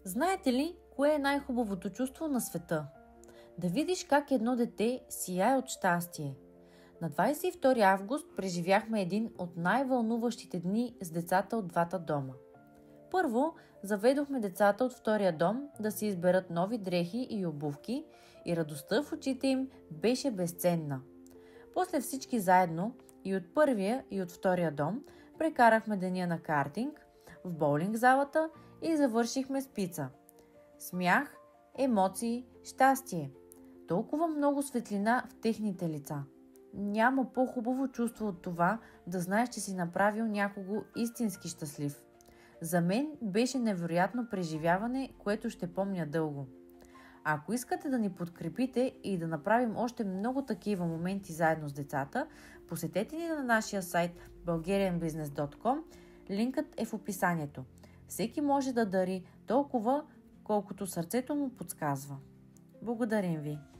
Знаете ли, кое е най-хубавото чувство на света? Да видиш как едно дете сияе от щастие. На 22 август преживяхме един от най-вълнуващите дни с децата от двата дома. Първо, заведохме децата от втория дом да си изберат нови дрехи и обувки и радостта в очите им беше безценна. После всички заедно, и от първия и от втория дом, прекарахме деня на картинг, в боулинг залата и завършихме с пица. Смях, емоции, щастие. Толкова много светлина в техните лица. Няма по-хубаво чувство от това да знаеш, че си направил някого истински щастлив. За мен беше невероятно преживяване, което ще помня дълго. А ако искате да ни подкрепите и да направим още много такива моменти заедно с децата, посетете ни на нашия сайт bulgarianbusiness.com. Линкът е в описанието. Всеки може да дари толкова, колкото сърцето му подсказва. Благодарим ви!